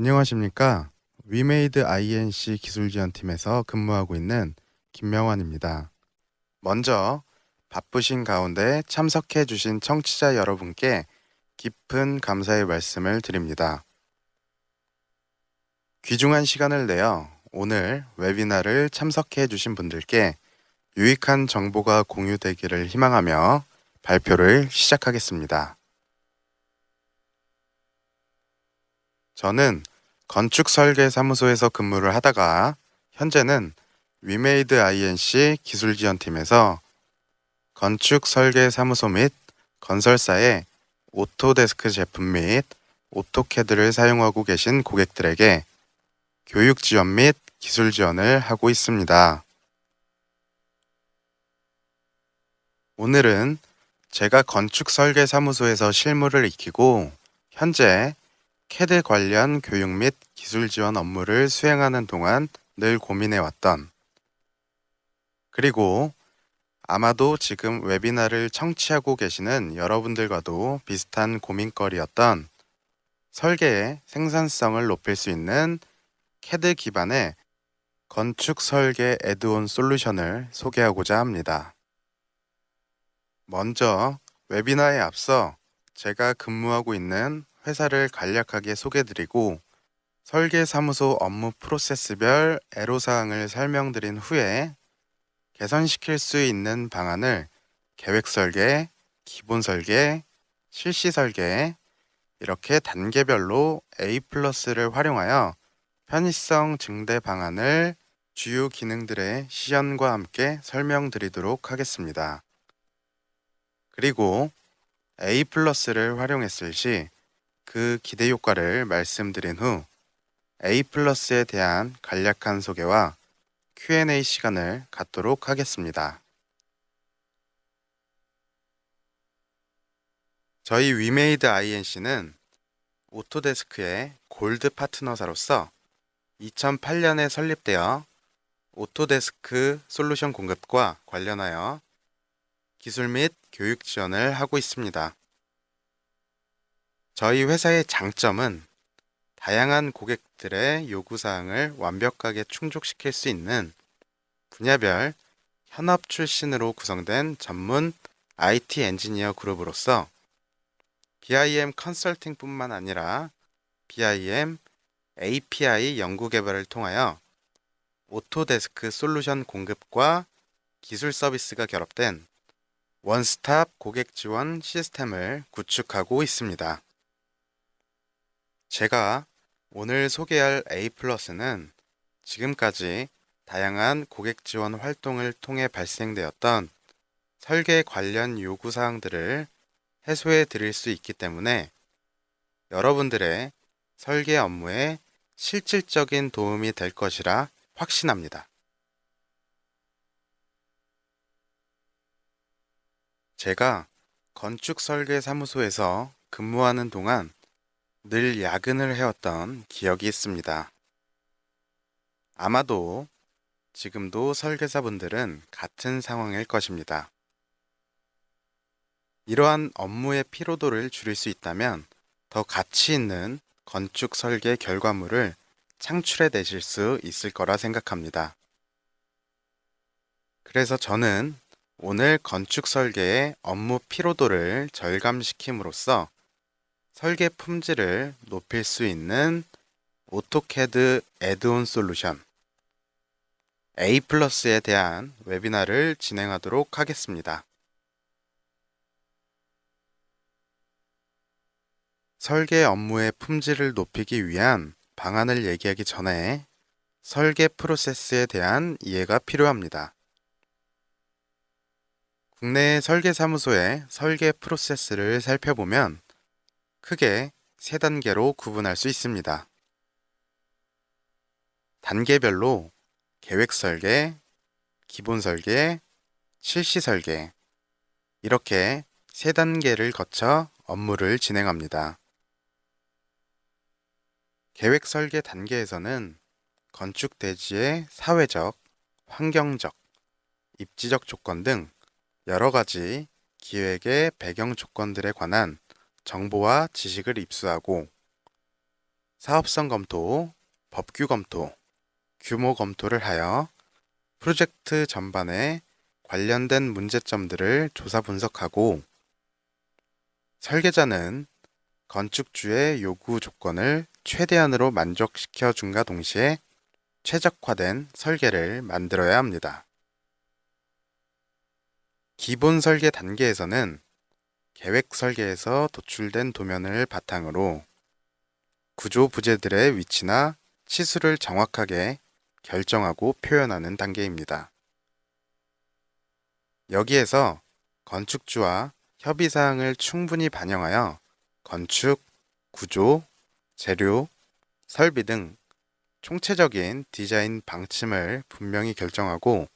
안녕하십니까? 위메이드 INC 기술지원팀에서 근무하고 있는 김명환입니다. 먼저 바쁘신 가운데 참석해 주신 청취자 여러분께 깊은 감사의 말씀을 드립니다. 귀중한 시간을 내어 오늘 웨비나를 참석해 주신 분들께 유익한 정보가 공유되기를 희망하며 발표를 시작하겠습니다. 저는 건축설계사무소에서 근무를 하다가 현재는 위메이드 INC 기술지원팀에서 건축설계사무소 및 건설사의 오토데스크 제품 및 오토캐드를 사용하고 계신 고객들에게 교육 지원 및 기술 지원을 하고 있습니다. 오늘은 제가 건축설계사무소에서 실무를 익히고 현재 캐드 관련 교육 및 기술 지원 업무를 수행하는 동안 늘 고민해왔던, 그리고 아마도 지금 웨비나를 청취하고 계시는 여러분들과도 비슷한 고민거리였던 설계의 생산성을 높일 수 있는 캐드 기반의 건축 설계 애드온 솔루션을 소개하고자 합니다. 먼저 웨비나에 앞서 제가 근무하고 있는 회사를 간략하게 소개드리고 설계사무소 업무 프로세스별 애로사항을 설명드린 후에 개선시킬 수 있는 방안을 계획 설계, 기본 설계, 실시 설계 이렇게 단계별로 A+를 활용하여 편의성 증대 방안을 주요 기능들의 시연과 함께 설명드리도록 하겠습니다. 그리고 A+를 활용했을 시 그 기대 효과를 말씀드린 후 A+에 대한 간략한 소개와 Q&A 시간을 갖도록 하겠습니다. 저희 위메이드 INC는 오토데스크의 골드 파트너사로서 2008년에 설립되어 오토데스크 솔루션 공급과 관련하여 기술 및 교육 지원을 하고 있습니다. 저희 회사의 장점은 다양한 고객들의 요구사항을 완벽하게 충족시킬 수 있는 분야별 현업 출신으로 구성된 전문 IT 엔지니어 그룹으로서 BIM 컨설팅뿐만 아니라 BIM API 연구 개발을 통하여 오토데스크 솔루션 공급과 기술 서비스가 결합된 원스톱 고객 지원 시스템을 구축하고 있습니다. 제가 오늘 소개할 A+는 지금까지 다양한 고객 지원 활동을 통해 발생되었던 설계 관련 요구사항들을 해소해 드릴 수 있기 때문에 여러분들의 설계 업무에 실질적인 도움이 될 것이라 확신합니다. 제가 건축설계사무소에서 근무하는 동안 늘 야근을 해왔던 기억이 있습니다. 아마도 지금도 설계사분들은 같은 상황일 것입니다. 이러한 업무의 피로도를 줄일 수 있다면 더 가치 있는 건축 설계 결과물을 창출해 내실 수 있을 거라 생각합니다. 그래서 저는 오늘 건축 설계의 업무 피로도를 절감시킴으로써 설계 품질을 높일 수 있는 오토캐드 애드온 솔루션 A+에 대한 웨비나를 진행하도록 하겠습니다. 설계 업무의 품질을 높이기 위한 방안을 얘기하기 전에 설계 프로세스에 대한 이해가 필요합니다. 국내 설계사무소의 설계 프로세스를 살펴보면 크게 세 단계로 구분할 수 있습니다. 단계별로 계획 설계, 기본 설계, 실시 설계 이렇게 세 단계를 거쳐 업무를 진행합니다. 계획 설계 단계에서는 건축 대지의 사회적, 환경적, 입지적 조건 등 여러 가지 기획의 배경 조건들에 관한 정보와 지식을 입수하고 사업성 검토, 법규 검토, 규모 검토를 하여 프로젝트 전반에 관련된 문제점들을 조사 분석하고 설계자는 건축주의 요구 조건을 최대한으로 만족시켜 준과 동시에 최적화된 설계를 만들어야 합니다. 기본 설계 단계에서는 계획 설계에서 도출된 도면을 바탕으로 구조 부재들의 위치나 치수를 정확하게 결정하고 표현하는 단계입니다. 여기에서 건축주와 협의사항을 충분히 반영하여 건축, 구조, 재료, 설비 등 총체적인 디자인 방침을 분명히 결정하고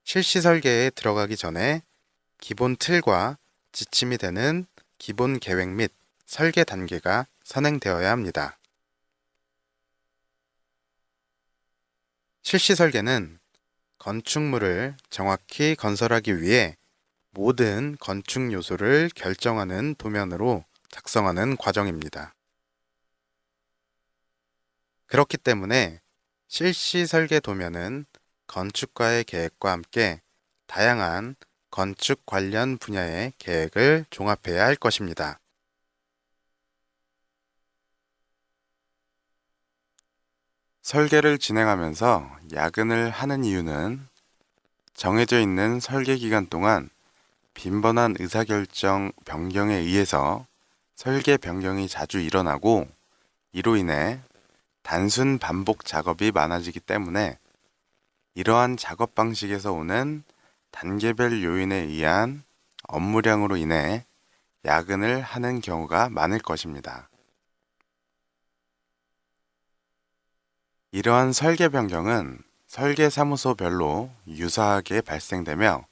실시 설계에 들어가기 전에 기본 틀과 지침이 되는 기본 계획 및 설계 단계가 선행되어야 합니다. 실시 설계는 건축물을 정확히 건설하기 위해 모든 건축 요소를 결정하는 도면으로 작성하는 과정입니다. 그렇기 때문에 실시 설계 도면은 건축가의 계획과 함께 다양한 건축 관련 분야의 계획을 종합해야 할 것입니다. 설계를 진행하면서 야근을 하는 이유는 정해져 있는 설계 기간 동안 빈번한 의사결정 변경에 의해서 설계 변경이 자주 일어나고 이로 인해 단순 반복 작업이 많아지기 때문에 이러한 작업 방식에서 오는 단계별 요인에 의한 업무량으로 인해 야근을 하는 경우가 많을 것입니다. 이러한 설계 변경은 설계사무소별로 유사하게 발생되며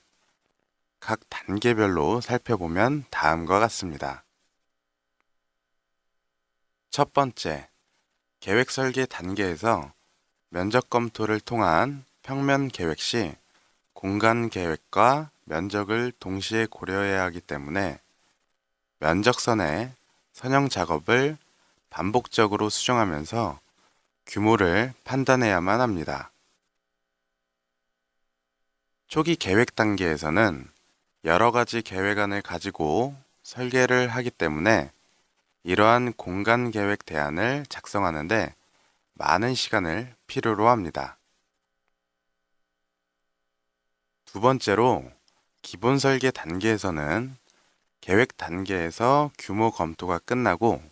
각 단계별로 살펴보면 다음과 같습니다. 첫 번째, 계획 설계 단계에서 면적 검토를 통한 평면 계획 시 공간 계획과 면적을 동시에 고려해야 하기 때문에 면적선의 선형 작업을 반복적으로 수정하면서 규모를 판단해야만 합니다. 초기 계획 단계에서는 여러 가지 계획안을 가지고 설계를 하기 때문에 이러한 공간 계획 대안을 작성하는데 많은 시간을 필요로 합니다. 두 번째로 기본 설계 단계에서는 계획 단계에서 규모 검토가 끝나고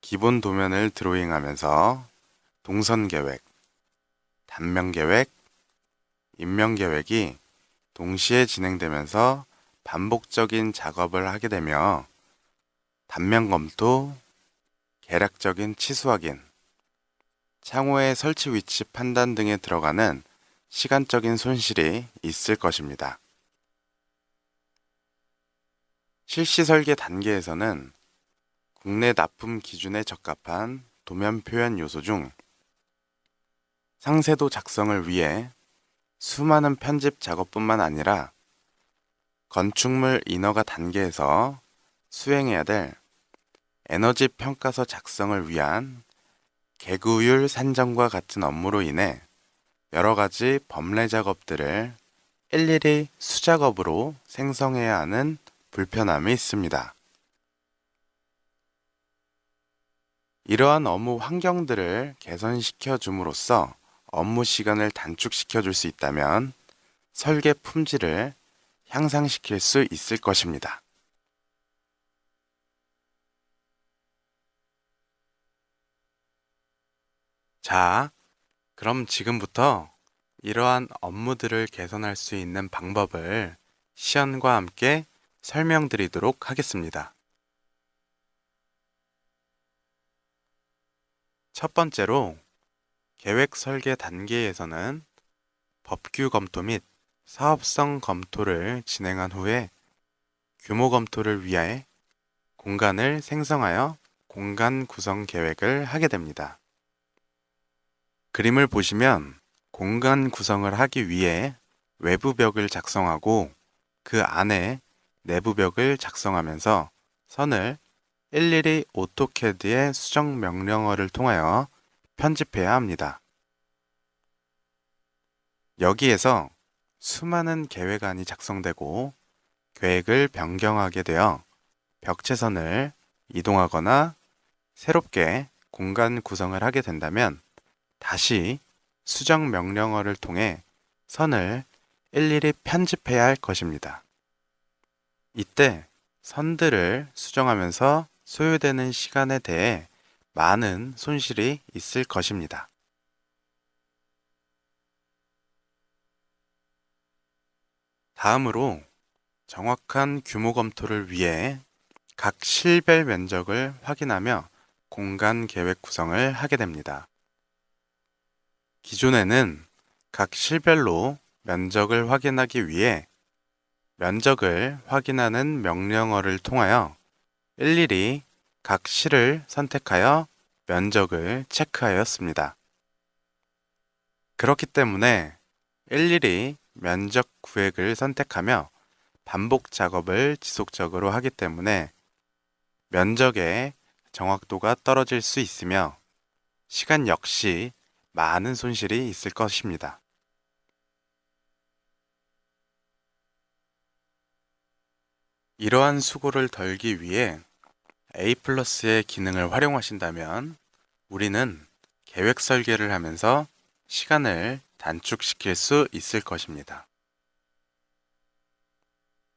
기본 도면을 드로잉하면서 동선 계획, 단면 계획, 인면 계획이 동시에 진행되면서 반복적인 작업을 하게 되며 단면 검토, 계략적인 치수 확인, 창호의 설치 위치 판단 등에 들어가는 시간적인 손실이 있을 것입니다. 실시 설계 단계에서는 국내 납품 기준에 적합한 도면 표현 요소 중 상세도 작성을 위해 수많은 편집 작업뿐만 아니라 건축물 인허가 단계에서 수행해야 될 에너지 평가서 작성을 위한 개구율 산정과 같은 업무로 인해 여러 가지 법례 작업들을 일일이 수작업으로 생성해야 하는 불편함이 있습니다. 이러한 업무 환경들을 개선시켜 줌으로써 업무 시간을 단축시켜 줄 수 있다면 설계 품질을 향상시킬 수 있을 것입니다. 자, 그럼 지금부터 이러한 업무들을 개선할 수 있는 방법을 시연과 함께 설명드리도록 하겠습니다. 첫 번째로 계획 설계 단계에서는 법규 검토 및 사업성 검토를 진행한 후에 규모 검토를 위해 공간을 생성하여 공간 구성 계획을 하게 됩니다. 그림을 보시면 공간 구성을 하기 위해 외부 벽을 작성하고 그 안에 내부 벽을 작성하면서 선을 일일이 오토캐드의 수정 명령어를 통하여 편집해야 합니다. 여기에서 수많은 계획안이 작성되고 계획을 변경하게 되어 벽체선을 이동하거나 새롭게 공간 구성을 하게 된다면 다시 수정 명령어를 통해 선을 일일이 편집해야 할 것입니다. 이때 선들을 수정하면서 소요되는 시간에 대해 많은 손실이 있을 것입니다. 다음으로 정확한 규모 검토를 위해 각 실별 면적을 확인하며 공간 계획 구성을 하게 됩니다. 기존에는 각 실별로 면적을 확인하기 위해 면적을 확인하는 명령어를 통하여 일일이 각 실을 선택하여 면적을 체크하였습니다. 그렇기 때문에 일일이 면적 구획을 선택하며 반복 작업을 지속적으로 하기 때문에 면적의 정확도가 떨어질 수 있으며 시간 역시 많은 손실이 있을 것입니다. 이러한 수고를 덜기 위해 A+의 기능을 활용하신다면 우리는 계획 설계를 하면서 시간을 단축시킬 수 있을 것입니다.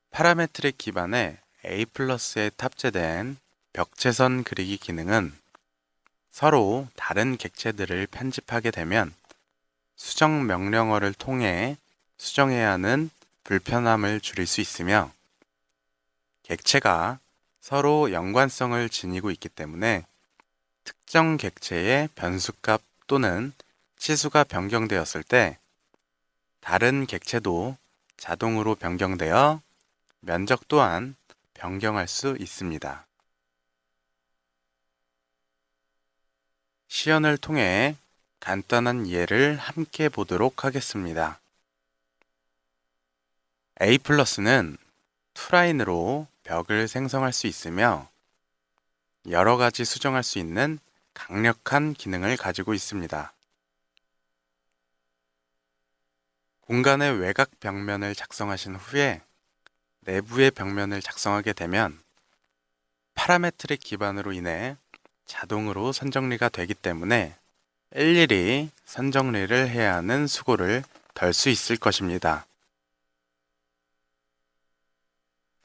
파라메트릭 기반의 A+에 탑재된 벽체선 그리기 기능은 서로 다른 객체들을 편집하게 되면 수정 명령어를 통해 수정해야 하는 불편함을 줄일 수 있으며 객체가 서로 연관성을 지니고 있기 때문에 특정 객체의 변수값 또는 치수가 변경되었을 때 다른 객체도 자동으로 변경되어 면적 또한 변경할 수 있습니다. 시연을 통해 간단한 예를 함께 보도록 하겠습니다. A+는 투라인으로 벽을 생성할 수 있으며 여러 가지 수정할 수 있는 강력한 기능을 가지고 있습니다. 공간의 외곽 벽면을 작성하신 후에 내부의 벽면을 작성하게 되면 파라메트릭 기반으로 인해 자동으로 선정리가 되기 때문에 일일이 선정리를 해야 하는 수고를 덜 수 있을 것입니다.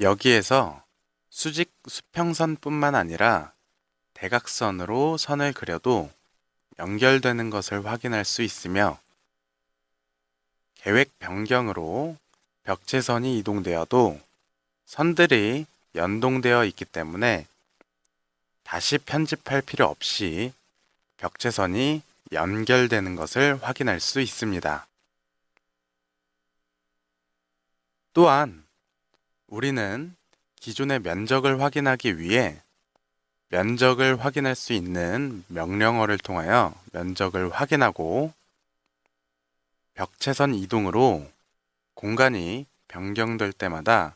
여기에서 수직 수평선뿐만 아니라 대각선으로 선을 그려도 연결되는 것을 확인할 수 있으며 계획 변경으로 벽체선이 이동되어도 선들이 연동되어 있기 때문에 다시 편집할 필요 없이 벽체선이 연결되는 것을 확인할 수 있습니다. 또한 우리는 기존의 면적을 확인하기 위해 면적을 확인할 수 있는 명령어를 통하여 면적을 확인하고 벽체선 이동으로 공간이 변경될 때마다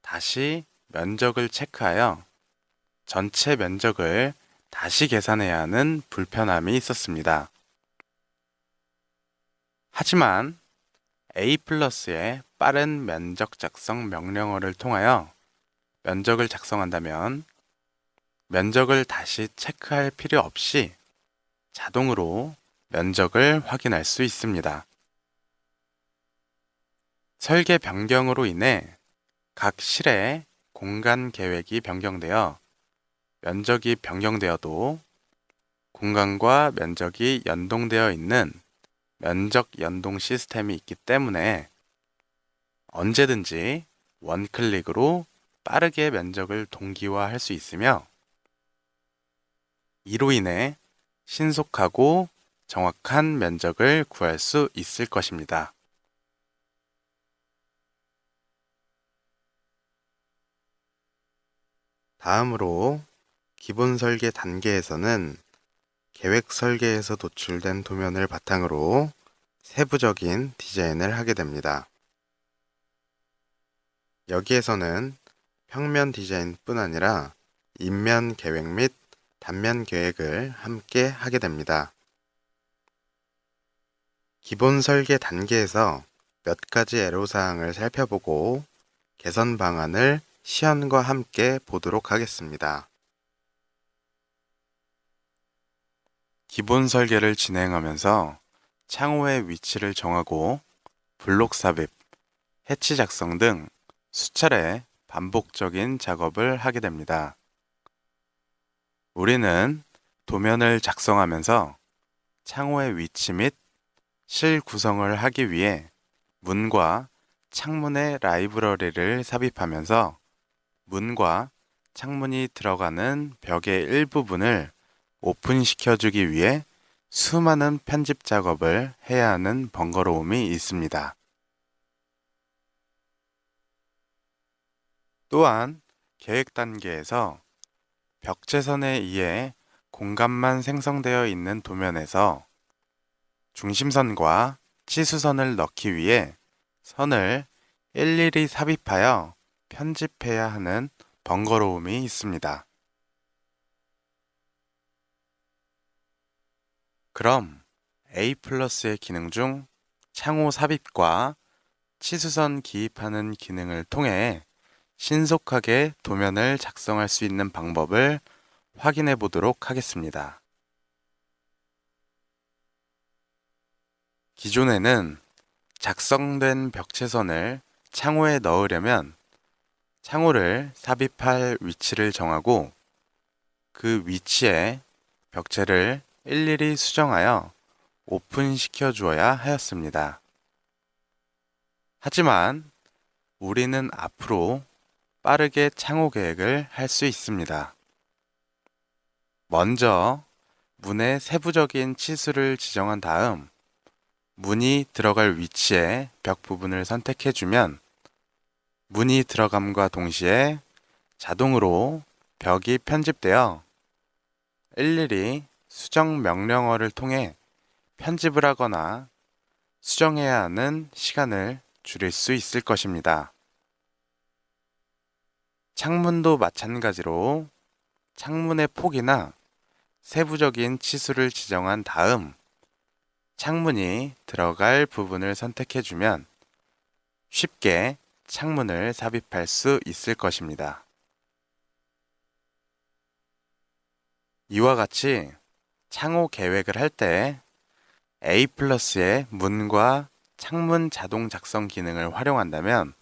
다시 면적을 체크하여 전체 면적을 다시 계산해야 하는 불편함이 있었습니다. 하지만 A+의 빠른 면적 작성 명령어를 통하여 면적을 작성한다면 면적을 다시 체크할 필요 없이 자동으로 면적을 확인할 수 있습니다. 설계 변경으로 인해 각 실의 공간 계획이 변경되어 면적이 변경되어도 공간과 면적이 연동되어 있는 면적 연동 시스템이 있기 때문에 언제든지 원클릭으로 빠르게 면적을 동기화할 수 있으며 이로 인해 신속하고 정확한 면적을 구할 수 있을 것입니다. 다음으로 기본 설계 단계에서는 계획 설계에서 도출된 도면을 바탕으로 세부적인 디자인을 하게 됩니다. 여기에서는 평면 디자인뿐 아니라 인면 계획 및 단면 계획을 함께 하게 됩니다. 기본 설계 단계에서 몇 가지 애로사항을 살펴보고 개선 방안을 시연과 함께 보도록 하겠습니다. 기본 설계를 진행하면서 창호의 위치를 정하고 블록 삽입, 해치 작성 등 수차례 반복적인 작업을 하게 됩니다. 우리는 도면을 작성하면서 창호의 위치 및 실 구성을 하기 위해 문과 창문의 라이브러리를 삽입하면서 문과 창문이 들어가는 벽의 일부분을 오픈시켜주기 위해 수많은 편집 작업을 해야 하는 번거로움이 있습니다. 또한 계획 단계에서 벽체선에 의해 공간만 생성되어 있는 도면에서 중심선과 치수선을 넣기 위해 선을 일일이 삽입하여 편집해야 하는 번거로움이 있습니다. 그럼 A+의 기능 중 창호 삽입과 치수선 기입하는 기능을 통해 신속하게 도면을 작성할 수 있는 방법을 확인해 보도록 하겠습니다. 기존에는 작성된 벽체선을 창호에 넣으려면 창호를 삽입할 위치를 정하고 그 위치에 벽체를 일일이 수정하여 오픈시켜 주어야 하였습니다. 하지만 우리는 앞으로 빠르게 창호 계획을 할 수 있습니다. 먼저 문의 세부적인 치수를 지정한 다음 문이 들어갈 위치에 벽 부분을 선택해 주면 문이 들어감과 동시에 자동으로 벽이 편집되어 일일이 수정 명령어를 통해 편집을 하거나 수정해야 하는 시간을 줄일 수 있을 것입니다. 창문도 마찬가지로 창문의 폭이나 세부적인 치수를 지정한 다음 창문이 들어갈 부분을 선택해 주면 쉽게 창문을 삽입할 수 있을 것입니다. 이와 같이 창호 계획을 할 때 A+의 문과 창문 자동 작성 기능을 활용한다면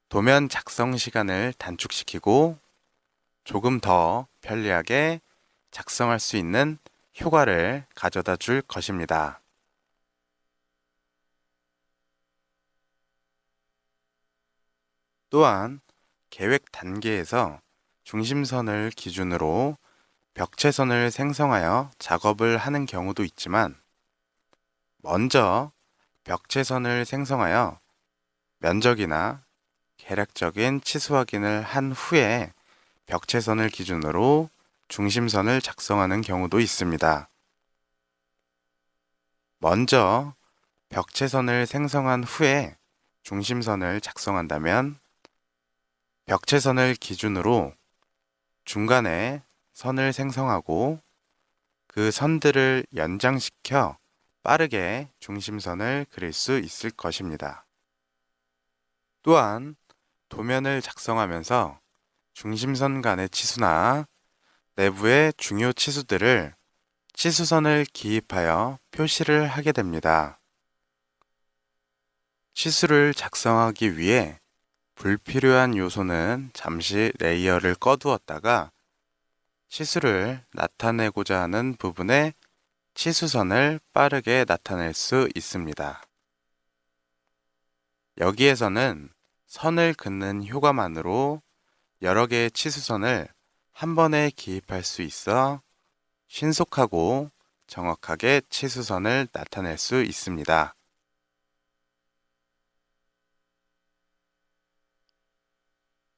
도면 작성 시간을 단축시키고 조금 더 편리하게 작성할 수 있는 효과를 가져다 줄 것입니다. 또한 계획 단계에서 중심선을 기준으로 벽체선을 생성하여 작업을 하는 경우도 있지만 먼저 벽체선을 생성하여 면적이나 계략적인 치수 확인을 한 후에 벽체선을 기준으로 중심선을 작성하는 경우도 있습니다. 먼저 벽체선을 생성한 후에 중심선을 작성한다면 벽체선을 기준으로 중간에 선을 생성하고 그 선들을 연장시켜 빠르게 중심선을 그릴 수 있을 것입니다. 또한 도면을 작성하면서 중심선 간의 치수나 내부의 중요 치수들을 치수선을 기입하여 표시를 하게 됩니다. 치수를 작성하기 위해 불필요한 요소는 잠시 레이어를 꺼두었다가 치수를 나타내고자 하는 부분에 치수선을 빠르게 나타낼 수 있습니다. 여기에서는 선을 긋는 효과만으로 여러 개의 치수선을 한 번에 기입할 수 있어 신속하고 정확하게 치수선을 나타낼 수 있습니다.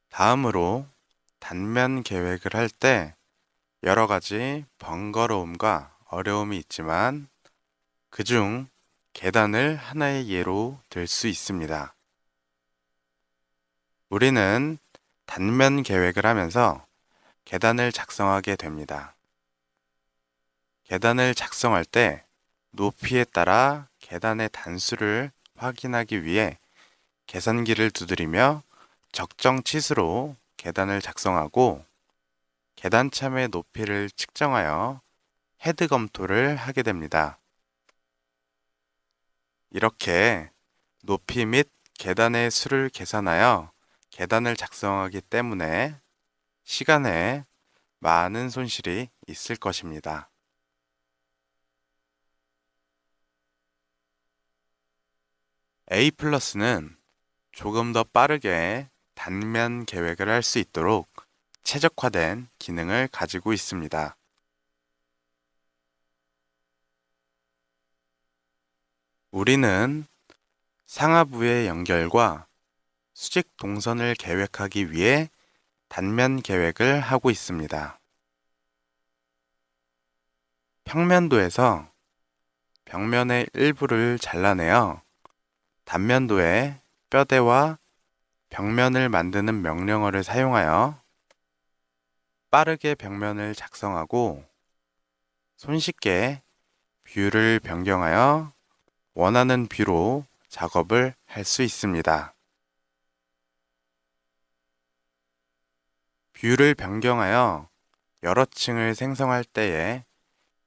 다음으로 단면 계획을 할 때 여러 가지 번거로움과 어려움이 있지만 그중 계단을 하나의 예로 들 수 있습니다. 우리는 단면 계획을 하면서 계단을 작성하게 됩니다. 계단을 작성할 때 높이에 따라 계단의 단수를 확인하기 위해 계산기를 두드리며 적정 치수로 계단을 작성하고 계단참의 높이를 측정하여 헤드 검토를 하게 됩니다. 이렇게 높이 및 계단의 수를 계산하여 계단을 작성하기 때문에 시간에 많은 손실이 있을 것입니다. A 플러스는 조금 더 빠르게 단면 계획을 할 수 있도록 최적화된 기능을 가지고 있습니다. 우리는 상하부의 연결과 수직 동선을 계획하기 위해 단면 계획을 하고 있습니다. 평면도에서 벽면의 일부를 잘라내어 단면도에 뼈대와 벽면을 만드는 명령어를 사용하여 빠르게 벽면을 작성하고 손쉽게 뷰를 변경하여 원하는 뷰로 작업을 할 수 있습니다. 뷰를 변경하여 여러 층을 생성할 때에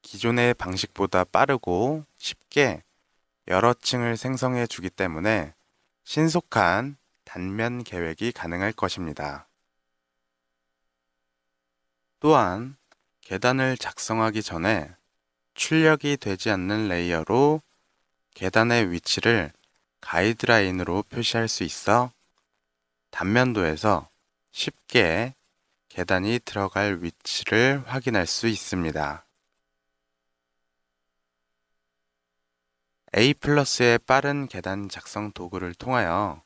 기존의 방식보다 빠르고 쉽게 여러 층을 생성해 주기 때문에 신속한 단면 계획이 가능할 것입니다. 또한 계단을 작성하기 전에 출력이 되지 않는 레이어로 계단의 위치를 가이드라인으로 표시할 수 있어 단면도에서 쉽게 계단이 들어갈 위치를 확인할 수 있습니다. A 플러스의 빠른 계단 작성 도구를 통하여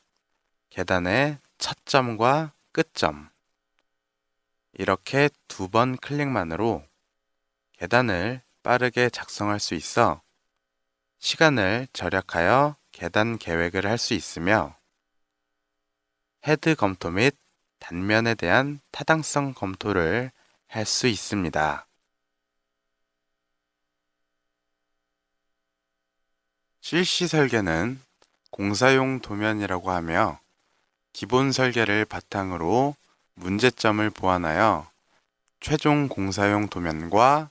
계단의 첫 점과 끝점, 이렇게 2번 클릭만으로 계단을 빠르게 작성할 수 있어 시간을 절약하여 계단 계획을 할 수 있으며 헤드 검토 및 단면에 대한 타당성 검토를 할 수 있습니다. 실시 설계는 공사용 도면이라고 하며 기본 설계를 바탕으로 문제점을 보완하여 최종 공사용 도면과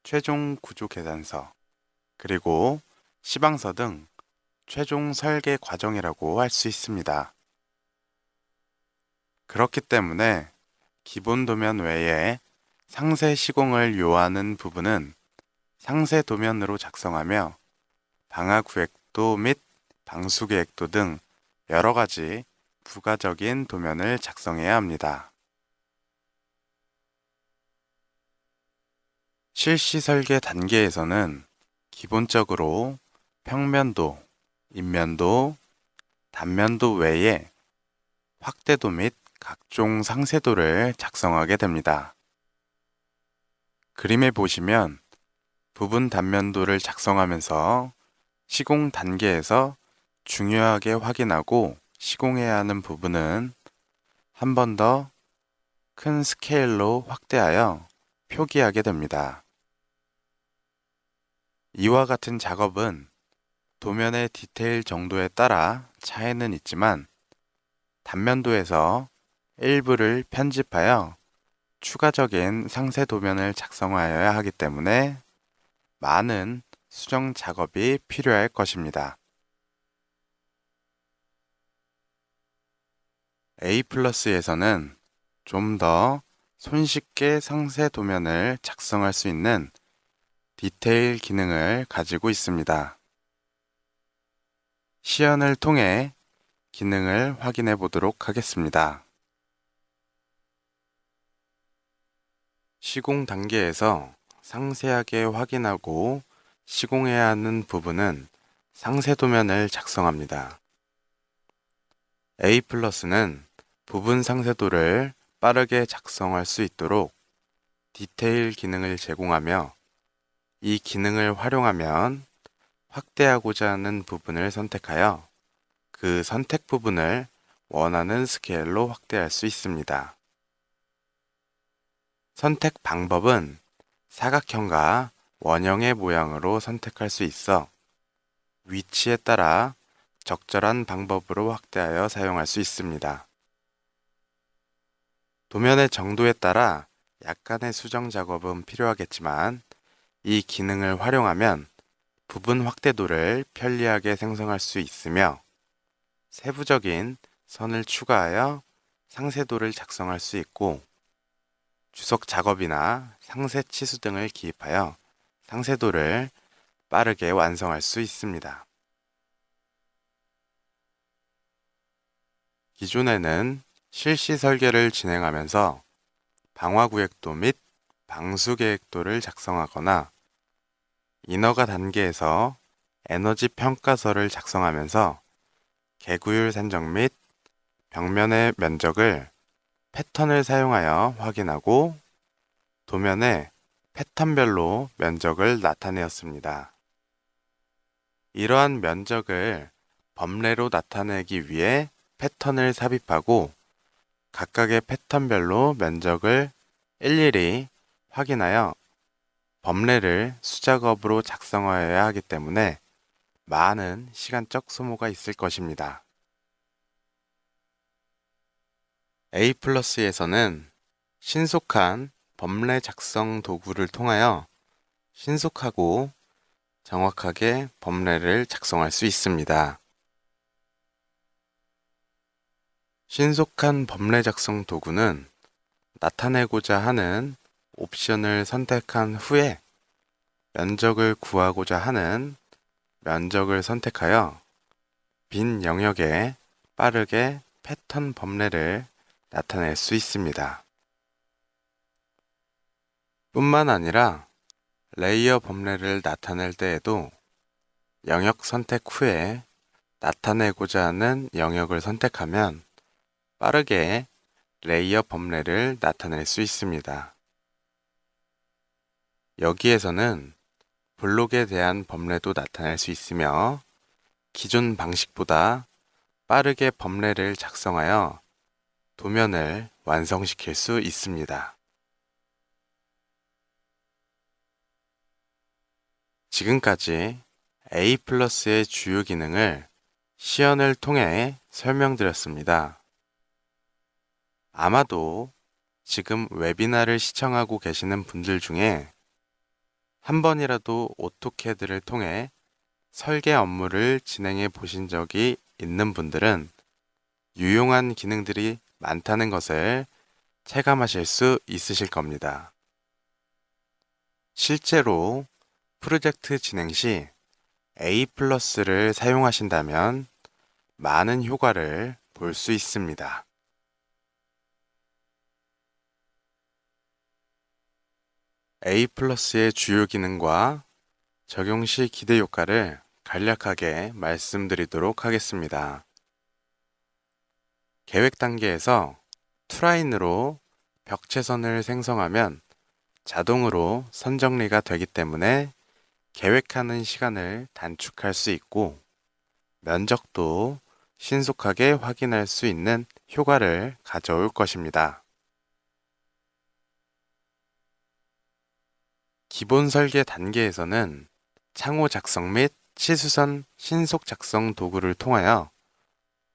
최종 구조 계산서, 그리고 시방서 등 최종 설계 과정이라고 할 수 있습니다. 그렇기 때문에 기본 도면 외에 상세 시공을 요하는 부분은 상세 도면으로 작성하며 방화 구획도 및 방수 계획도 등 여러 가지 부가적인 도면을 작성해야 합니다. 실시 설계 단계에서는 기본적으로 평면도, 인면도, 단면도 외에 확대도 및 각종 상세도를 작성하게 됩니다. 그림에 보시면 부분 단면도를 작성하면서 시공 단계에서 중요하게 확인하고 시공해야 하는 부분은 한 번 더 큰 스케일로 확대하여 표기하게 됩니다. 이와 같은 작업은 도면의 디테일 정도에 따라 차이는 있지만 단면도에서 일부를 편집하여 추가적인 상세 도면을 작성하여야 하기 때문에 많은 수정 작업이 필요할 것입니다. A 플러스에서는 좀 더 손쉽게 상세 도면을 작성할 수 있는 디테일 기능을 가지고 있습니다. 시연을 통해 기능을 확인해 보도록 하겠습니다. 시공 단계에서 상세하게 확인하고 시공해야 하는 부분은 상세 도면을 작성합니다. A 플러스는 부분 상세도를 빠르게 작성할 수 있도록 디테일 기능을 제공하며 이 기능을 활용하면 확대하고자 하는 부분을 선택하여 그 선택 부분을 원하는 스케일로 확대할 수 있습니다. 선택 방법은 사각형과 원형의 모양으로 선택할 수 있어 위치에 따라 적절한 방법으로 확대하여 사용할 수 있습니다. 도면의 정도에 따라 약간의 수정 작업은 필요하겠지만 이 기능을 활용하면 부분 확대도를 편리하게 생성할 수 있으며 세부적인 선을 추가하여 상세도를 작성할 수 있고 주석 작업이나 상세 치수 등을 기입하여 상세도를 빠르게 완성할 수 있습니다. 기존에는 실시 설계를 진행하면서 방화구획도 및 방수계획도를 작성하거나 인허가 단계에서 에너지 평가서를 작성하면서 개구율 산정 및 벽면의 면적을 패턴을 사용하여 확인하고 도면에 패턴별로 면적을 나타내었습니다. 이러한 면적을 범례로 나타내기 위해 패턴을 삽입하고 각각의 패턴별로 면적을 일일이 확인하여 범례를 수작업으로 작성하여야 하기 때문에 많은 시간적 소모가 있을 것입니다. A+에서는 신속한 범례 작성 도구를 통하여 신속하고 정확하게 범례를 작성할 수 있습니다. 신속한 범례 작성 도구는 나타내고자 하는 옵션을 선택한 후에 면적을 구하고자 하는 면적을 선택하여 빈 영역에 빠르게 패턴 범례를 나타낼 수 있습니다. 뿐만 아니라 레이어 범례를 나타낼 때에도 영역 선택 후에 나타내고자 하는 영역을 선택하면 빠르게 레이어 범례를 나타낼 수 있습니다. 여기에서는 블록에 대한 범례도 나타낼 수 있으며 기존 방식보다 빠르게 범례를 작성하여 도면을 완성시킬 수 있습니다. 지금까지 A+의 주요 기능을 시연을 통해 설명드렸습니다. 아마도 지금 웨비나를 시청하고 계시는 분들 중에 한 번이라도 오토캐드를 통해 설계 업무를 진행해 보신 적이 있는 분들은 유용한 기능들이 많다는 것을 체감하실 수 있으실 겁니다. 실제로 프로젝트 진행 시 A+를 사용하신다면 많은 효과를 볼 수 있습니다. A+의 주요 기능과 적용 시 기대 효과를 간략하게 말씀드리도록 하겠습니다. 계획 단계에서 투라인으로 벽체선을 생성하면 자동으로 선 정리가 되기 때문에 계획하는 시간을 단축할 수 있고 면적도 신속하게 확인할 수 있는 효과를 가져올 것입니다. 기본 설계 단계에서는 창호 작성 및 치수선 신속 작성 도구를 통하여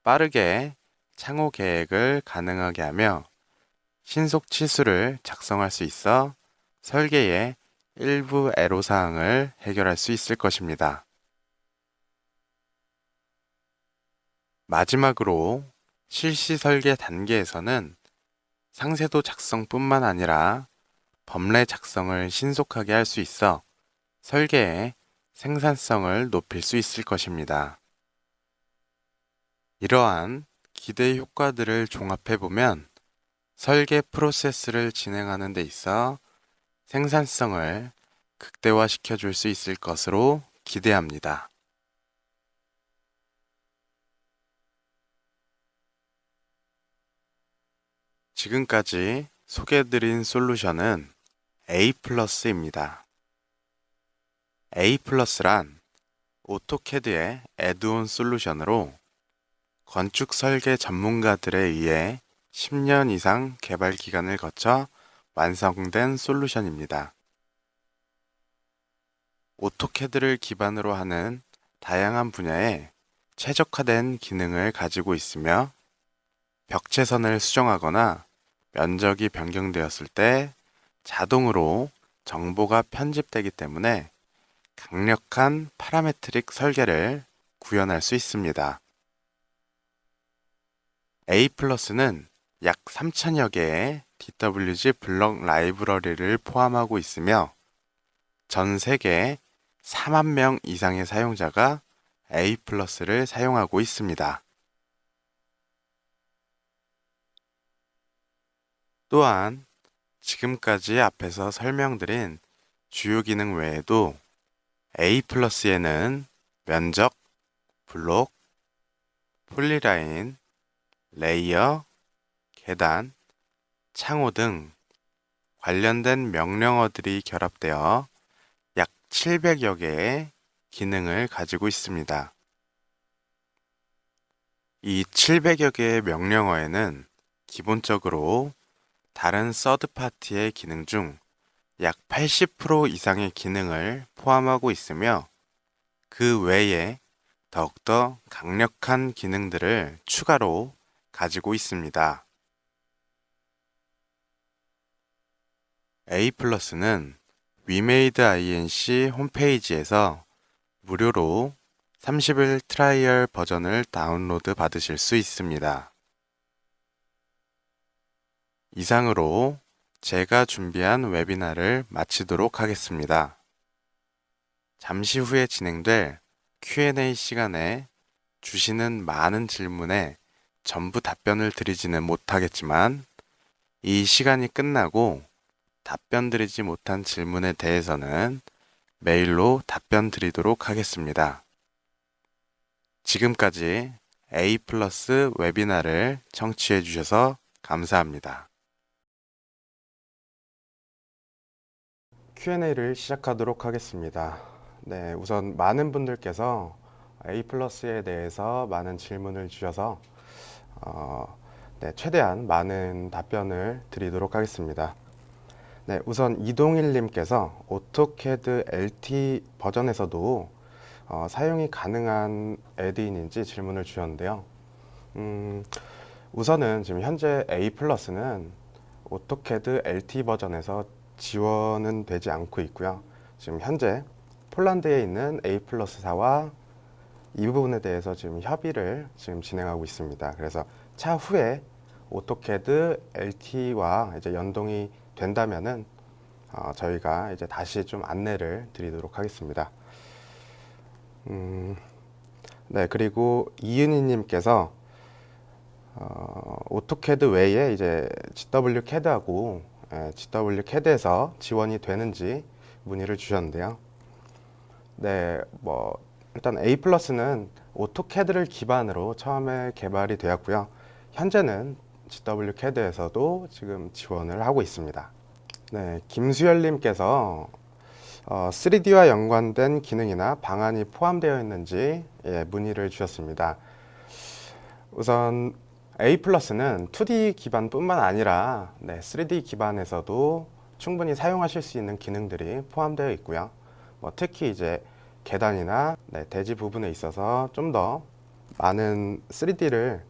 빠르게 창호 계획을 가능하게 하며 신속 치수를 작성할 수 있어 설계의 일부 애로사항을 해결할 수 있을 것입니다. 마지막으로 실시 설계 단계에서는 상세도 작성뿐만 아니라 범례 작성을 신속하게 할 수 있어 설계의 생산성을 높일 수 있을 것입니다. 이러한 기대 효과들을 종합해 보면 설계 프로세스를 진행하는 데 있어 생산성을 극대화시켜 줄 수 있을 것으로 기대합니다. 지금까지 소개해드린 솔루션은 A+입니다. A+란 오토캐드의 애드온 솔루션으로 건축 설계 전문가들에 의해 10년 이상 개발 기간을 거쳐 완성된 솔루션입니다. 오토캐드를 기반으로 하는 다양한 분야에 최적화된 기능을 가지고 있으며 벽체선을 수정하거나 면적이 변경되었을 때 자동으로 정보가 편집되기 때문에 강력한 파라메트릭 설계를 구현할 수 있습니다. A+는 약 3,000여 개의 DWG 블럭 라이브러리를 포함하고 있으며 전 세계 4만 명 이상의 사용자가 A+를 사용하고 있습니다. 또한 지금까지 앞에서 설명드린 주요 기능 외에도 A+에는 면적, 블록, 폴리라인, 레이어, 계단, 창호 등 관련된 명령어들이 결합되어 약 700여 개의 기능을 가지고 있습니다. 이 700여 개의 명령어에는 기본적으로 다른 서드파티의 기능 중 약 80% 이상의 기능을 포함하고 있으며 그 외에 더욱더 강력한 기능들을 추가로 가지고 있습니다. A+는 위메이드 INC 홈페이지에서 무료로 30일 트라이얼 버전을 다운로드 받으실 수 있습니다. 이상으로 제가 준비한 웨비나를 마치도록 하겠습니다. 잠시 후에 진행될 Q&A 시간에 주시는 많은 질문에 전부 답변을 드리지는 못하겠지만 이 시간이 끝나고 답변 드리지 못한 질문에 대해서는 메일로 답변 드리도록 하겠습니다. 지금까지 A+ 웨비나를 청취해 주셔서 감사합니다. Q&A를 시작하도록 하겠습니다. 네, 우선 많은 분들께서 A+에 대해서 많은 질문을 주셔서 최대한 많은 답변을 드리도록 하겠습니다. 네, 우선 이동일님께서 오토캐드 LT 버전에서도 사용이 가능한 애드인인지 질문을 주셨는데요. 우선은 지금 현재 A+는 오토캐드 LT 버전에서 지원은 되지 않고 있고요. 지금 현재 폴란드에 있는 A+사와 이 부분에 대해서 지금 협의를 지금 진행하고 있습니다. 그래서 차후에 오토캐드 LT와 이제 연동이 된다면은 저희가 이제 다시 좀 안내를 드리도록 하겠습니다. 네, 그리고 이은희님께서 오토캐드 외에 이제 GW CAD하고 GW CAD에서 지원이 되는지 문의를 주셨는데요. 네, 일단 A+는 오토캐드를 기반으로 처음에 개발이 되었고요. 현재는 GW CAD에서도 지금 지원을 하고 있습니다. 네, 김수열님께서 3D와 연관된 기능이나 방안이 포함되어 있는지 문의를 주셨습니다. 우선 A+는 2D 기반뿐만 아니라 3D 기반에서도 충분히 사용하실 수 있는 기능들이 포함되어 있고요. 특히 이제 계단이나 대지 부분에 있어서 좀 더 많은 3D를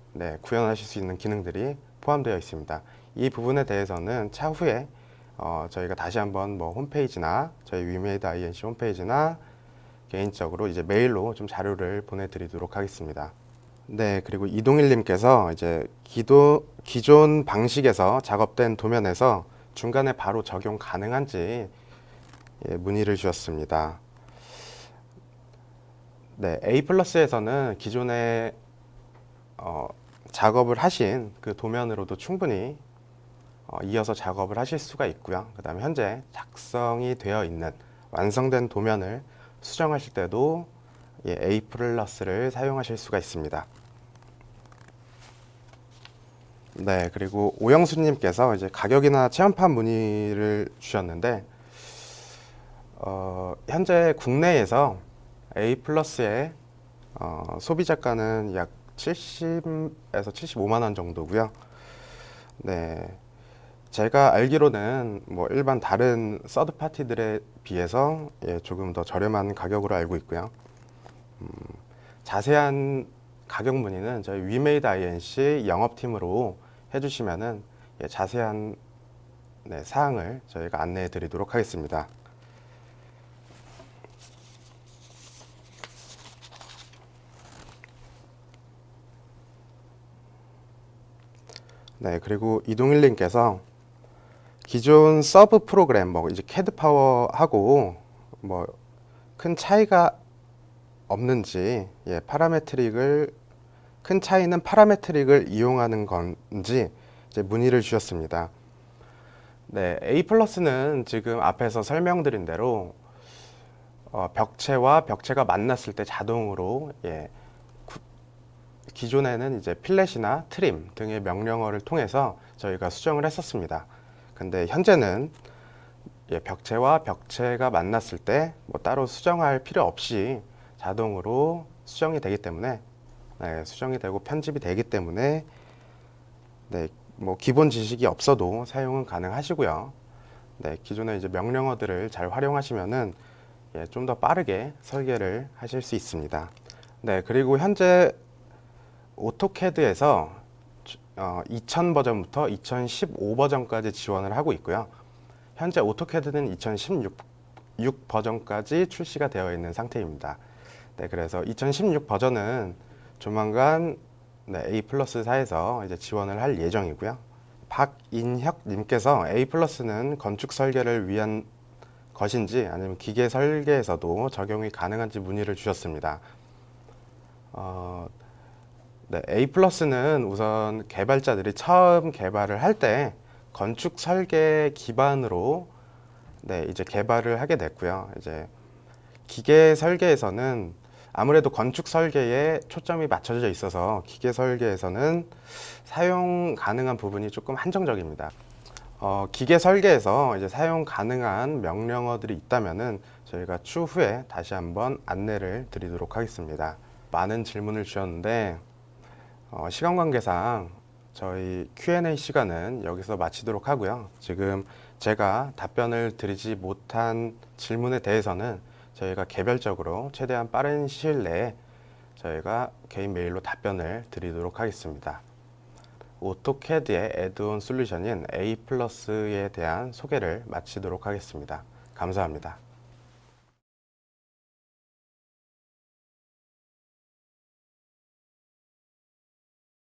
구현하실 수 있는 기능들이 포함되어 있습니다. 이 부분에 대해서는 차후에 저희가 다시 한번 홈페이지나 저희 위메이드 INC 홈페이지나 개인적으로 이제 메일로 좀 자료를 보내드리도록 하겠습니다. 네, 그리고 이동일님께서 이제 기존 방식에서 작업된 도면에서 중간에 바로 적용 가능한지 문의를 주셨습니다. 네, A+에서는 기존에 작업을 하신 그 도면으로도 충분히 이어서 작업을 하실 수가 있고요. 그 다음에 현재 작성이 되어 있는 완성된 도면을 수정하실 때도 A+를 사용하실 수가 있습니다. 네, 그리고 오영수님께서 이제 가격이나 체험판 문의를 주셨는데 현재 국내에서 A+의 소비자가는 약 70에서 75만 원 정도고요. 네, 제가 알기로는 뭐 일반 다른 서드 파티들에 비해서 조금 더 저렴한 가격으로 알고 있고요. 자세한 가격 문의는 저희 위메이드 INC 영업팀으로 해주시면은 자세한 사항을 저희가 안내해 드리도록 하겠습니다. 네, 그리고 이동일님께서 기존 서브 프로그램 뭐 이제 캐드 파워하고 뭐 큰 차이가 없는지, 파라메트릭을 큰 차이는 파라메트릭을 이용하는 건지 이제 문의를 주셨습니다. 네, A 플러스는 지금 앞에서 설명드린 대로 벽체와 벽체가 만났을 때 자동으로 기존에는 이제 필렛이나 트림 등의 명령어를 통해서 저희가 수정을 했었습니다. 근데 현재는 벽체와 벽체가 만났을 때 뭐 따로 수정할 필요 없이 자동으로 수정이 되기 때문에 수정이 되고 편집이 되기 때문에 뭐 기본 지식이 없어도 사용은 가능하시고요. 기존의 이제 명령어들을 잘 활용하시면은 좀 더 빠르게 설계를 하실 수 있습니다. 그리고 현재 오토캐드에서 2000 버전부터 2015 버전까지 지원을 하고 있고요. 현재 오토캐드는 2016 버전까지 출시가 되어 있는 상태입니다. 그래서 2016 버전은 조만간 A 플러스사에서 이제 지원을 할 예정이고요. 박인혁님께서 A 플러스는 건축 설계를 위한 것인지 아니면 기계 설계에서도 적용이 가능한지 문의를 주셨습니다. A 플러스는 우선 개발자들이 처음 개발을 할 때 건축 설계 기반으로 이제 개발을 하게 됐고요. 이제 기계 설계에서는 아무래도 건축 설계에 초점이 맞춰져 있어서 기계 설계에서는 사용 가능한 부분이 조금 한정적입니다. 기계 설계에서 이제 사용 가능한 명령어들이 있다면은 저희가 추후에 다시 한번 안내를 드리도록 하겠습니다. 많은 질문을 주셨는데 시간 관계상 저희 Q&A 시간은 여기서 마치도록 하고요. 지금 제가 답변을 드리지 못한 질문에 대해서는 저희가 개별적으로 최대한 빠른 시일 내에 저희가 개인 메일로 답변을 드리도록 하겠습니다. 오토캐드의 애드온 솔루션인 A 플러스에 대한 소개를 마치도록 하겠습니다. 감사합니다.